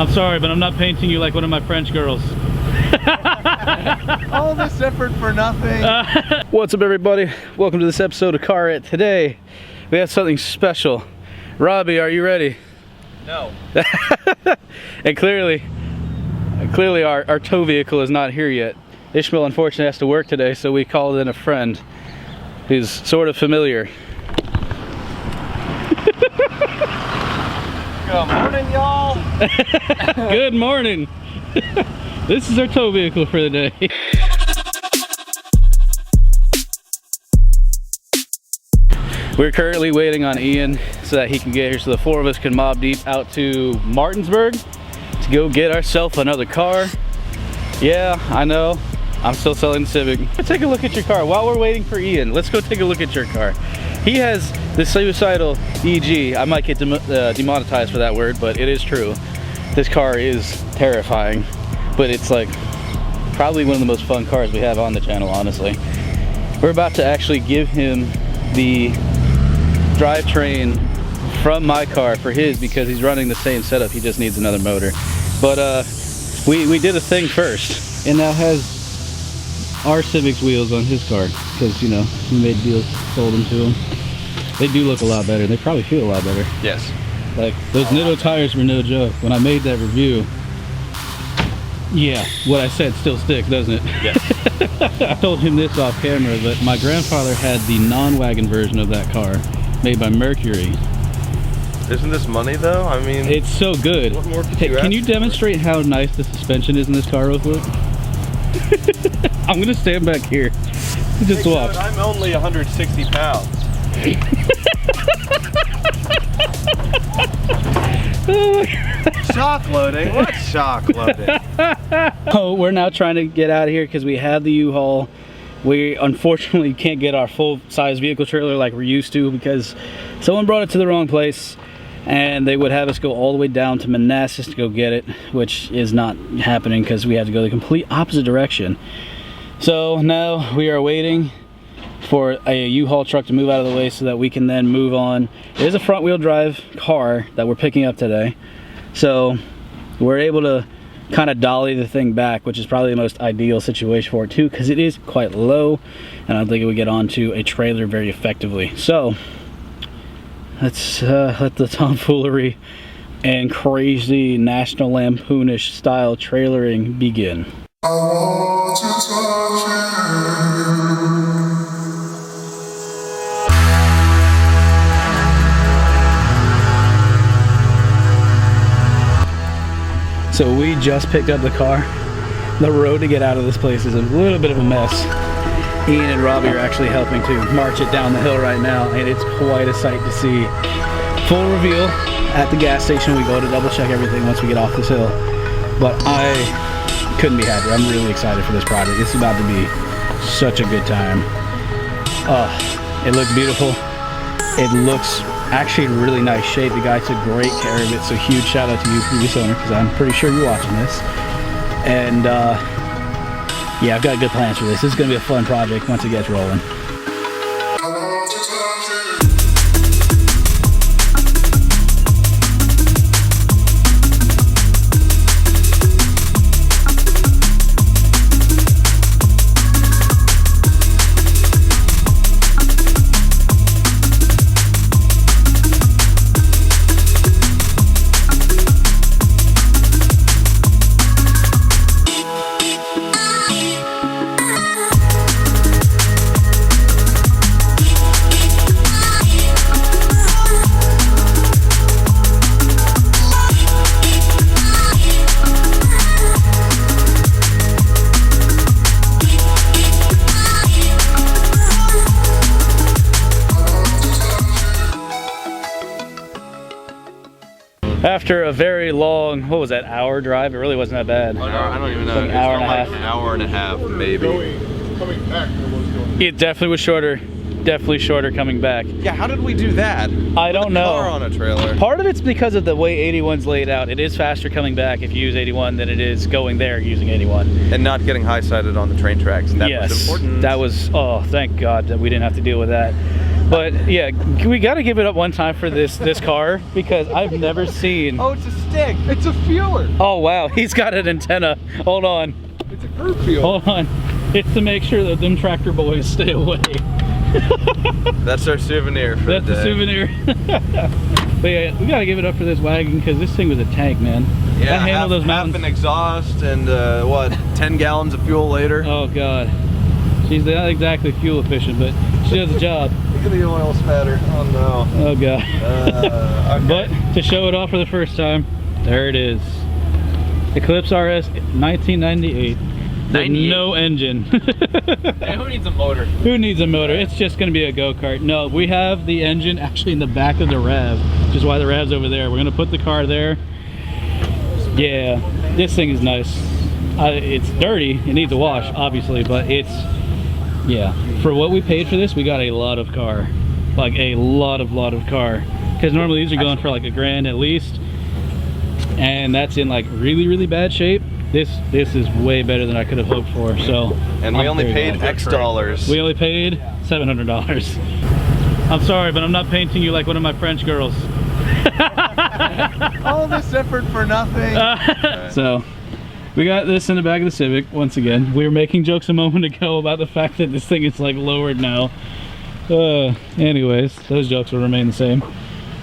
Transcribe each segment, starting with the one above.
I'm sorry, but I'm not painting you like one of my French girls. All this effort for nothing. What's up, everybody? Welcome to this episode of Car Rant. Today, we have something special. Robbie, are you ready? No. And clearly our tow vehicle is not here yet. Ishmael unfortunately has to work today, so we called in a friend who's sort of familiar. Good morning, y'all. Good morning. This is our tow vehicle for the day. We're currently waiting on Ian so that he can get here so the four of us can mob deep out to Martinsburg to go get ourselves another car. Yeah, I know. I'm still selling the Civic. Let's take a look at your car. While we're waiting for Ian, let's go take a look at your car. He has the suicidal EG. I might get demonetized for that word, but it is true. This car is terrifying, but it's like probably one of the most fun cars we have on the channel, honestly. We're about to actually give him the drivetrain from my car for his because he's running the same setup. He just needs another motor. But we did a thing first, and now has our Civic's wheels on his car because, you know, we made deals, sold them to him. They do look a lot better. They probably feel a lot better. Yes. Like, those Nitto tires were no joke. When I made that review, yeah, what I said still sticks, doesn't it? Yes. I told him this off camera, but my grandfather had the non-wagon version of that car made by Mercury. Isn't this money though? I mean, it's so good. What more could Hey, you can ask you for? demonstrate how nice the suspension is in this car real quick? I'm gonna stand back here. Just watch. I'm only 160 pounds. Shock loading? What shock loading? Oh, we're now trying to get out of here because we have the U-Haul. We unfortunately can't get our full-size vehicle trailer like we're used to because someone brought it to the wrong place and they would have us go all the way down to Manassas to go get it, which is not happening because we have to go the complete opposite direction. So now we are waiting for a U-Haul truck to move out of the way so that we can then move on. It is a front-wheel drive car that we're picking up today, so we're able to kind of dolly the thing back, which is probably the most ideal situation for it too, because it is quite low and I don't think it would get onto a trailer very effectively. So let's let the tomfoolery and crazy National Lampoonish style trailering begin. I want to touch you. So we just picked up the car. The road to get out of this place is a little bit of a mess. Ian and Robbie are actually helping to march it down the hill right now, and it's quite a sight to see. Full reveal at the gas station. We go to double check everything once we get off this hill. But I couldn't be happier. I'm really excited for this project. It's about to be such a good time. It looks beautiful. It looks actually in really nice shape. The guy took great care of it, so huge shout out to you, previous owner, because I'm pretty sure you're watching this. And yeah, I've got good plans for this. This is going to be a fun project once it gets rolling. I want to touch you. After a very long, what was that, hour drive? It really wasn't that bad. I don't even know. Like an hour and a half. An hour and a half, maybe. It definitely was shorter. Definitely shorter coming back. Yeah, how did we do that? I don't know. Car on a trailer. Part of it's because of the way 81's laid out. It is faster coming back if you use 81 than it is going there using 81. And not getting high-sided on the train tracks. That was important. That was, oh, thank God that we didn't have to deal with that. But yeah, we got to give it up one time for this car because I've never seen. Oh, it's a stick. It's a fueler. Oh wow, he's got an antenna. Hold on. It's a curb fuel. Hold on. It's to make sure that them tractor boys stay away. That's our souvenir for That's the day. the souvenir. But yeah, we gotta give it up for this wagon because this thing was a tank, man. Yeah, I handled those mountains. half an exhaust and what, 10 gallons of fuel later. Oh god. She's not exactly fuel efficient, but she does the job. Look at the oil spatter. Oh no. Oh god. Okay. But to show it off for the first time, there it is. Eclipse RS 1998. With no engine. Hey, who needs a motor? Who needs a motor? It's just gonna be a go-kart. No, we have the engine actually in the back of the RAV, which is why the RAV's over there. We're gonna put the car there. Yeah, this thing is nice. It's dirty, it needs a wash, obviously, but it's, yeah. For what we paid for this, we got a lot of car. Like a lot of car. Because normally these are going for like $1,000 at least. And that's in like really, really bad shape. This is way better than I could have hoped for, so. And we only paid X dollars. We only paid $700. I'm sorry, but I'm not painting you like one of my French girls. All this effort for nothing. So, we got this in the back of the Civic, once again. We were making jokes a moment ago about the fact that this thing is like lowered now. Anyways, those jokes will remain the same.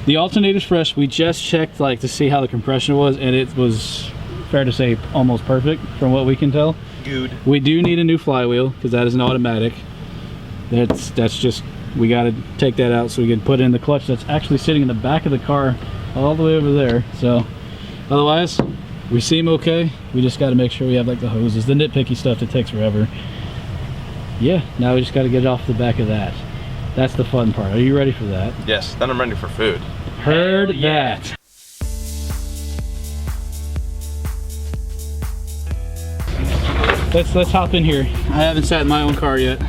The alternator's fresh. We just checked like to see how the compression was, and it was, fair to say, almost perfect from what we can tell. Good. We do need a new flywheel because that is an automatic. That's just, we got to take that out so we can put it in the clutch that's actually sitting in the back of the car all the way over there. So otherwise we seem okay. We just got to make sure we have like the hoses, the nitpicky stuff that takes forever. Yeah, now we just got to get off the back of that. That's the fun part. Are you ready for that? Yes, then I'm ready for food. Heard that. Let's hop in here. I haven't sat in my own car yet,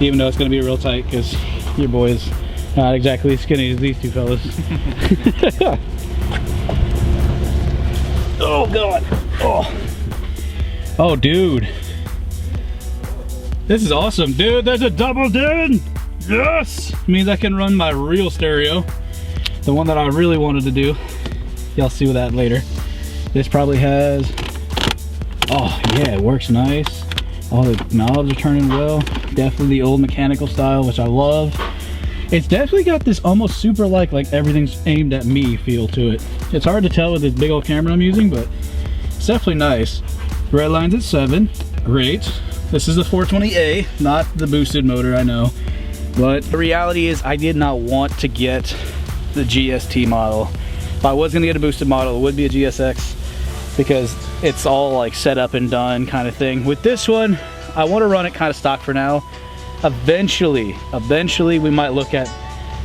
even though it's gonna be real tight because your boy's not exactly as skinny as these two fellas. Oh god. Oh dude, this is awesome, dude. There's a double din. Yes, means I can run my real stereo, the one that I really wanted to do. Y'all see that later. This probably has, oh yeah, it works nice. All the knobs are turning well. Definitely the old mechanical style, which I love. It's definitely got this almost super like everything's aimed at me feel to it. It's hard to tell with this big old camera I'm using, but it's definitely nice. Red line's at 7, great. This is the 420A, not the boosted motor, I know. But the reality is I did not want to get the GST model. If I was gonna get a boosted model, it would be a GSX because it's all like set up and done kind of thing. With this one, I want to run it kind of stock for now. Eventually we might look at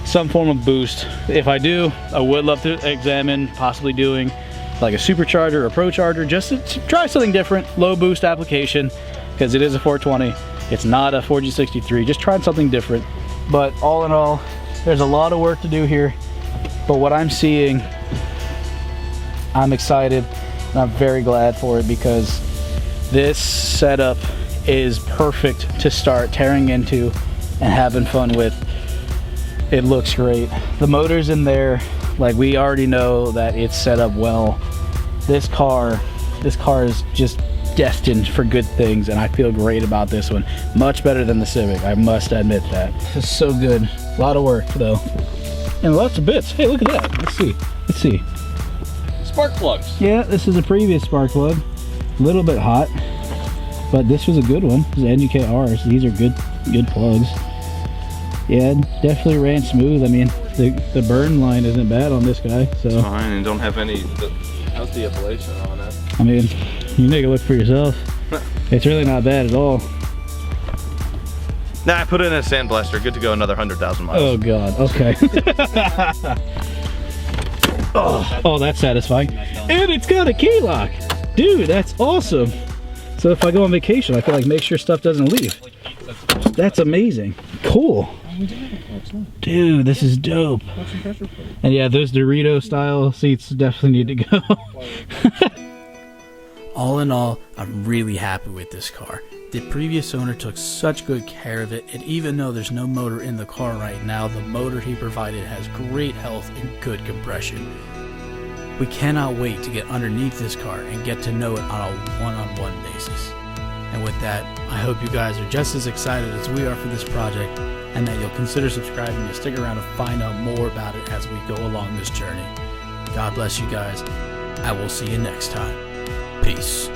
some form of boost. If I do, I would love to examine possibly doing like a supercharger or pro charger just to try something different, low boost application, because it is a 420. It's not a 4G63, just trying something different. But all in all, there's a lot of work to do here. But what I'm seeing, I'm excited and I'm very glad for it because this setup is perfect to start tearing into and having fun with. It looks great. The motor's in there, like we already know that it's set up well. This car is just destined for good things, and I feel great about this one. Much better than the Civic, I must admit that. It's so good. A lot of work though. And lots of bits. Hey, look at that. Let's see. Spark plugs. Yeah, this is a previous spark plug. A little bit hot, but this was a good one. This is NGKRs. These are good plugs. Yeah, definitely ran smooth. I mean, the burn line isn't bad on this guy, so. Fine, and don't have any healthy ablation on it. I mean, you take a look for yourself. It's really not bad at all. Nah, I put it in a sandblaster. Good to go another 100,000 miles. Oh god, okay. Oh, that's satisfying. And it's got a key lock. Dude, that's awesome. So if I go on vacation, I can like make sure stuff doesn't leave. That's amazing. Cool. Dude, this is dope. And yeah, those Dorito style seats definitely need to go. All in all, I'm really happy with this car. The previous owner took such good care of it, and even though there's no motor in the car right now, the motor he provided has great health and good compression. We cannot wait to get underneath this car and get to know it on a one-on-one basis. And with that, I hope you guys are just as excited as we are for this project, and that you'll consider subscribing to stick around to find out more about it as we go along this journey. God bless you guys. I will see you next time. Peace.